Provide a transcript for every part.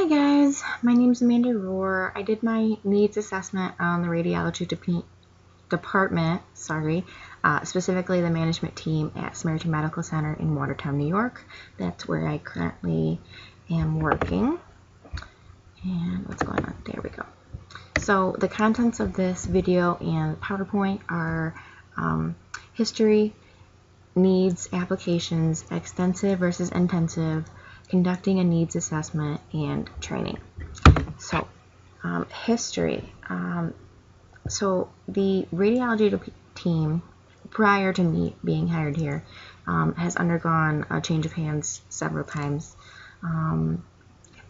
Hi guys, my name is Amanda Rohr. I did my needs assessment on the radiology department, specifically the management team at Samaritan Medical Center in Watertown, New York. That's where I currently am working. And what's going on? There we go. So the contents of this video and PowerPoint are history, needs, applications, extensive versus intensive, conducting a needs assessment, and training. So, history. So the radiology team, prior to me being hired here, has undergone a change of hands several times. I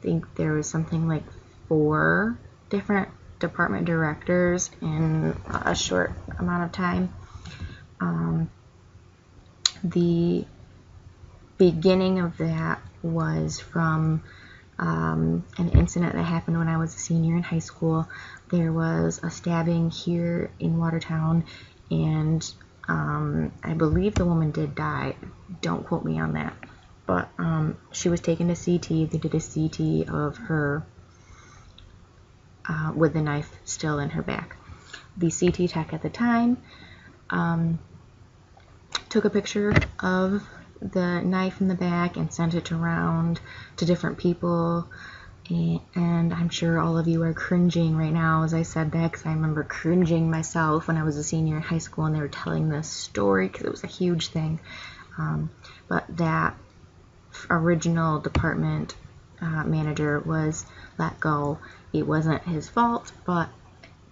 think there was something like 4 different department directors in a short amount of time. The beginning of that was from an incident that happened when I was a senior in high school. There was a stabbing here in Watertown, and I believe the woman did die. Don't quote me on that. But she was taken to CT. They did a CT of her with the knife still in her back. The CT tech at the time took a picture of the knife in the back and sent it around to different people, and I'm sure all of you are cringing right now as I said that, because I remember cringing myself when I was a senior in high school and they were telling this story because it was a huge thing. But that original department manager was let go. It wasn't his fault, but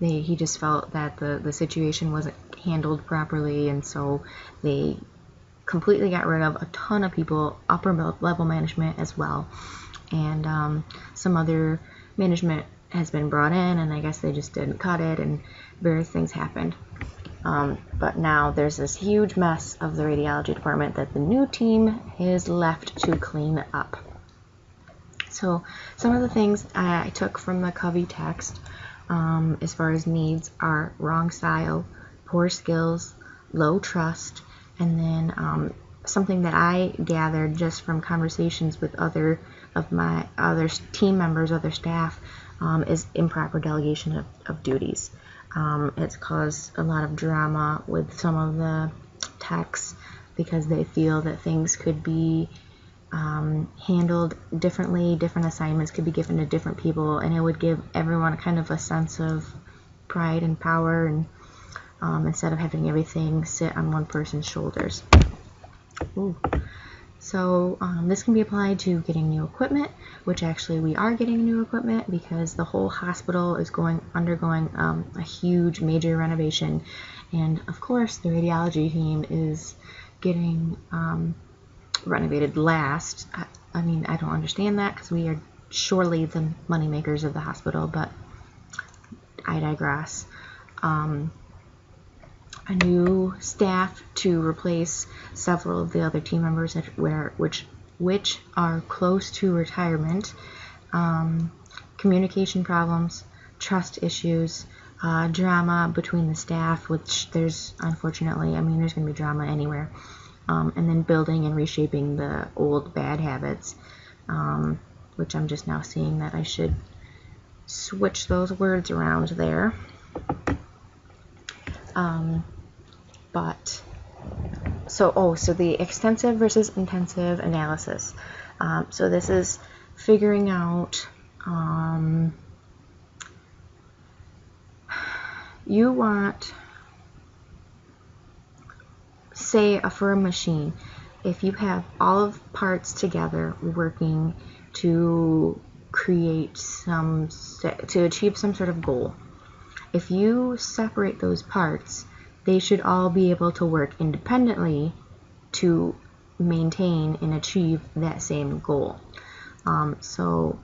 he just felt that the situation wasn't handled properly, and so they completely got rid of a ton of people, upper level management as well, and some other management has been brought in, and I guess they just didn't cut it, and various things happened. But now there's this huge mess of the radiology department that the new team is left to clean up. So some of the things I took from the Covey text as far as needs are wrong style, poor skills, low trust, and then something that I gathered just from conversations with other team members, other staff, is improper delegation of duties. It's caused a lot of drama with some of the techs because they feel that things could be handled differently, different assignments could be given to different people, and it would give everyone kind of a sense of pride and power, and instead of having everything sit on one person's shoulders. Ooh. So this can be applied to getting new equipment, which actually we are getting new equipment because the whole hospital is undergoing a huge major renovation, and of course the radiology team is getting renovated last. I mean, I don't understand that because we are surely the money makers of the hospital, but I digress. A new staff to replace several of the other team members which are close to retirement, communication problems, trust issues, drama between the staff, which there's unfortunately, I mean, there's going to be drama anywhere, and then building and reshaping the old bad habits, which I'm just now seeing that I should switch those words around there. So the extensive versus intensive analysis. So this is figuring out, you want, say, for a machine, if you have all of parts together working to create to achieve some sort of goal, if you separate those parts, they should all be able to work independently to maintain and achieve that same goal. So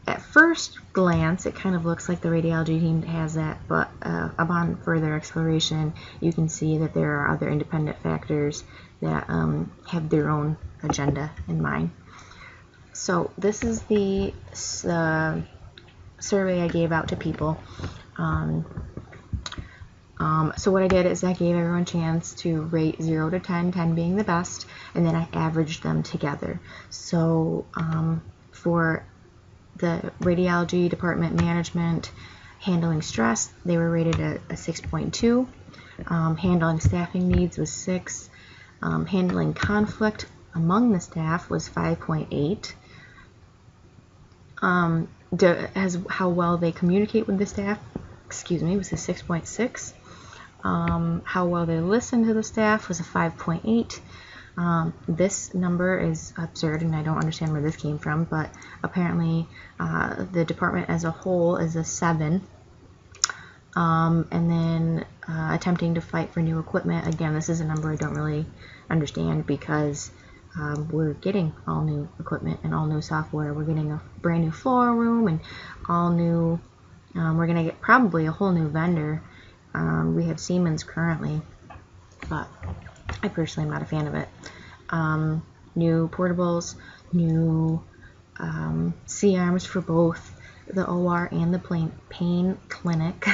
at first glance, it kind of looks like the radiology team has that, but upon further exploration, you can see that there are other independent factors that have their own agenda in mind. So this is the survey I gave out to people. So what I did is I gave everyone a chance to rate 0 to 10, 10 being the best, and then I averaged them together. So for the radiology department management, handling stress, they were rated a 6.2. Handling staffing needs was 6. Handling conflict among the staff was 5.8. As how well they communicate with the staff, was a 6.6. How well they listen to the staff was a 5.8. This number is absurd, and I don't understand where this came from, but apparently the department as a whole is a 7. And then attempting to fight for new equipment. Again, this is a number I don't really understand because we're getting all new equipment and all new software. We're getting a brand new floor room and all new, we're going to get probably a whole new vendor. We have Siemens currently, but I personally am not a fan of it. New portables, new C-arms for both the OR and the pain clinic.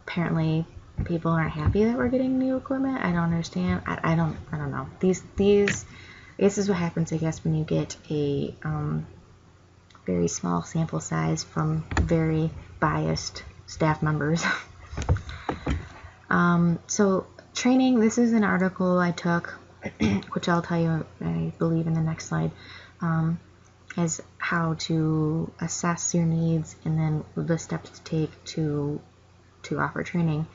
Apparently people aren't happy that we're getting new equipment. I don't understand. I don't know. This is what happens, I guess, when you get a very small sample size from very biased staff members. So training, this is an article I took, which I'll tell you, I believe, in the next slide, as how to assess your needs and then the steps to take to offer training.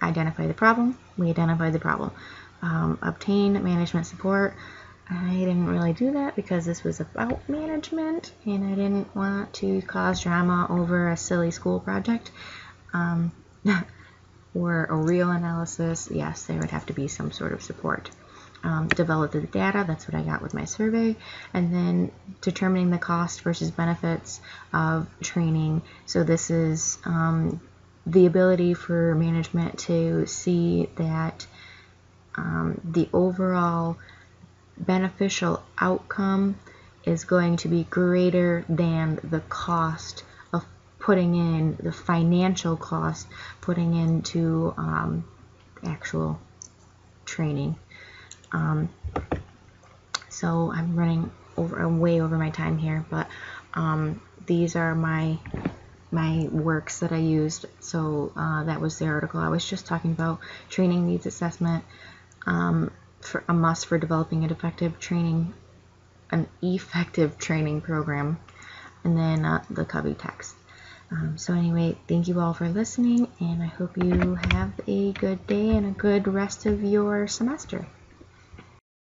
Identify the problem. We identified the problem. Obtain management support. I didn't really do that because this was about management and I didn't want to cause drama over a silly school project. Or a real analysis. Yes, there would have to be some sort of support. Develop the data, that's what I got with my survey, and then determining the cost versus benefits of training. So this is the ability for management to see that the overall beneficial outcome is going to be greater than the cost of putting in, the financial cost putting into actual training. So I'm running way over my time here, but these are my works that I used. So that was the article I was just talking about. Training needs assessment, for a must for developing an effective training program, and then the Covey text. So anyway, thank you all for listening, and I hope you have a good day and a good rest of your semester.